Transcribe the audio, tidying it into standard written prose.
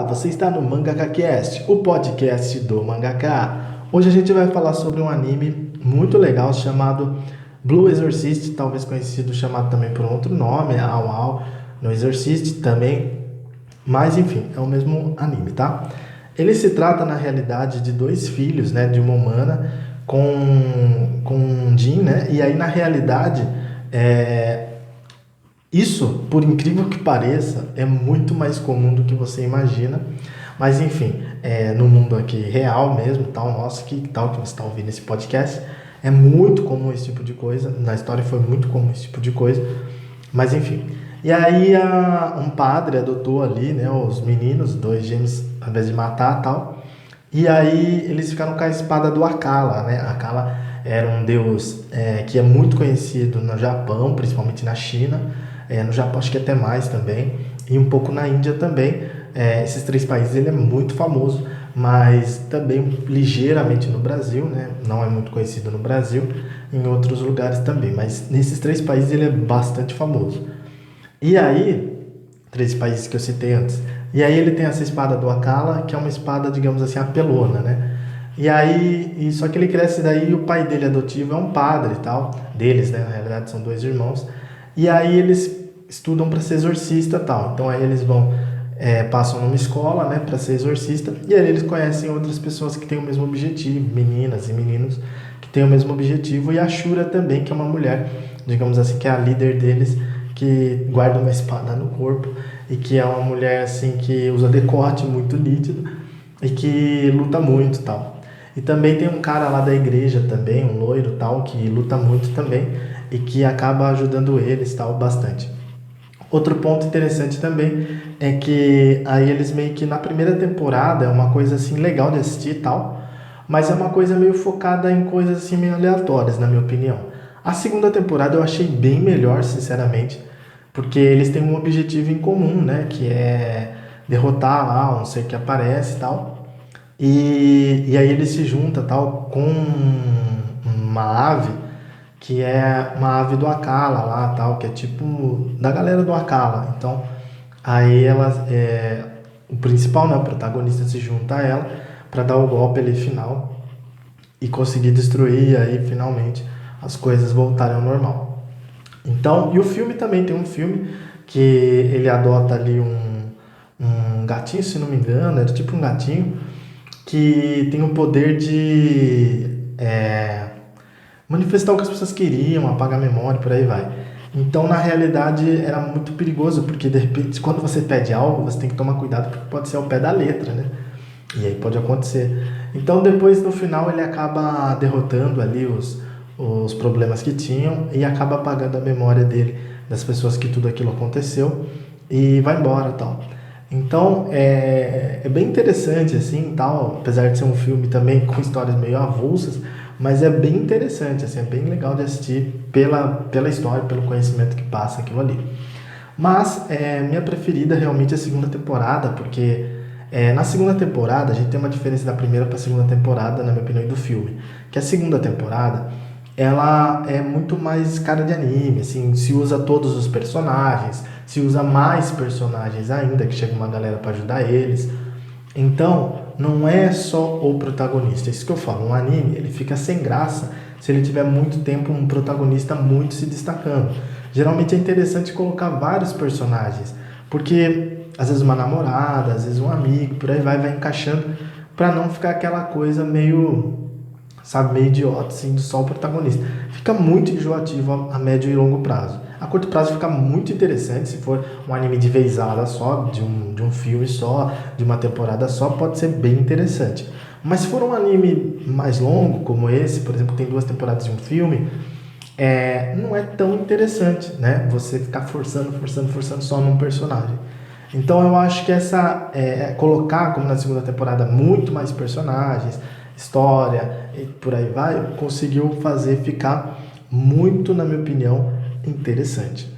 Você está no Mangaka Cast, o podcast do mangaka. Hoje a gente vai falar sobre um anime muito legal chamado Blue Exorcist, talvez conhecido chamado também por outro nome, Ao Ao no Exorcist também, mas enfim, é o mesmo anime, tá? Ele se trata na realidade de dois filhos, né, de uma humana com um Jin, né? E aí na realidade isso, por incrível que pareça, é muito mais comum do que você imagina. Mas enfim, no mundo aqui real mesmo, tal, nosso que tal que você está ouvindo esse podcast, é muito comum esse tipo de coisa. Na história foi muito comum esse tipo de coisa. Mas enfim. E aí um padre adotou ali, né, os meninos, dois gêmeos, ao invés de matar tal. E aí eles ficaram com a espada do Akala, né? Akala era um deus que é muito conhecido no Japão, principalmente na China. No Japão acho que até mais também. E um pouco na Índia também. Esses três países ele é muito famoso, mas também ligeiramente no Brasil, né? Não é muito conhecido no Brasil, em outros lugares também. Mas nesses três países ele é bastante famoso. E aí, três países que eu citei antes. E aí ele tem essa espada do Akala, que é uma espada, digamos assim, apelona, né? E aí, só que ele cresce daí e o pai dele adotivo é um padre e tal, deles, né? Na realidade são dois irmãos. E aí eles estudam para ser exorcista e tal. Então aí eles passam numa escola, né, para ser exorcista. E aí eles conhecem outras pessoas que têm o mesmo objetivo, meninas e meninos que têm o mesmo objetivo. E a Shura também, que é uma mulher, digamos assim, que é a líder deles, que guarda uma espada no corpo e que é uma mulher assim que usa decote muito nítido e que luta muito tal. E também tem um cara lá da igreja também, um loiro tal, que luta muito também e que acaba ajudando eles tal bastante. Outro ponto interessante também é que aí eles meio que na primeira temporada é uma coisa assim legal de assistir e tal, mas é uma coisa meio focada em coisas assim meio aleatórias, na minha opinião. A segunda temporada eu achei bem melhor, sinceramente, porque eles têm um objetivo em comum, né, que é derrotar lá um ser que aparece e tal. E aí ele se junta tal com uma ave que é uma ave do Akala lá, tal, que é tipo da galera do Akala. Então, aí o principal, né, o protagonista se junta a ela para dar o golpe ali final e conseguir destruir e aí finalmente as coisas voltarem ao normal. Então, e o filme também tem um filme que ele adota ali um gatinho, se não me engano, é tipo um gatinho que tem o poder de manifestar o que as pessoas queriam, apagar a memória, por aí vai. Então, na realidade, era muito perigoso, porque de repente, quando você pede algo, você tem que tomar cuidado, porque pode ser ao pé da letra, né? E aí pode acontecer. Então, depois, no final, ele acaba derrotando ali os problemas que tinham e acaba apagando a memória dele, das pessoas que tudo aquilo aconteceu, e vai embora tal. Então, é bem interessante, assim, tal, apesar de ser um filme também com histórias meio avulsas, mas é bem interessante, assim, é bem legal de assistir pela história, pelo conhecimento que passa aquilo ali. Mas minha preferida realmente é a segunda temporada, porque na segunda temporada a gente tem uma diferença da primeira para a segunda temporada, na minha opinião, do filme. Que a segunda temporada ela é muito mais cara de anime, assim, se usa todos os personagens, se usa mais personagens ainda, que chega uma galera para ajudar eles. Então, não é só o protagonista. Isso que eu falo, um anime, ele fica sem graça se ele tiver muito tempo um protagonista muito se destacando. Geralmente é interessante colocar vários personagens, porque às vezes uma namorada, às vezes um amigo, por aí vai encaixando, para não ficar aquela coisa meio, sabe, meio idiota, assim, do só o protagonista. Fica muito enjoativo a médio e longo prazo. A curto prazo fica muito interessante, se for um anime de vezada só, de um filme só, de uma temporada só, pode ser bem interessante. Mas se for um anime mais longo, como esse, por exemplo, tem 2 temporadas de um filme, não é tão interessante, né? Você ficar forçando só num personagem. Então eu acho que colocar, como na segunda temporada, muito mais personagens, história e por aí vai, conseguiu fazer ficar muito, na minha opinião, interessante.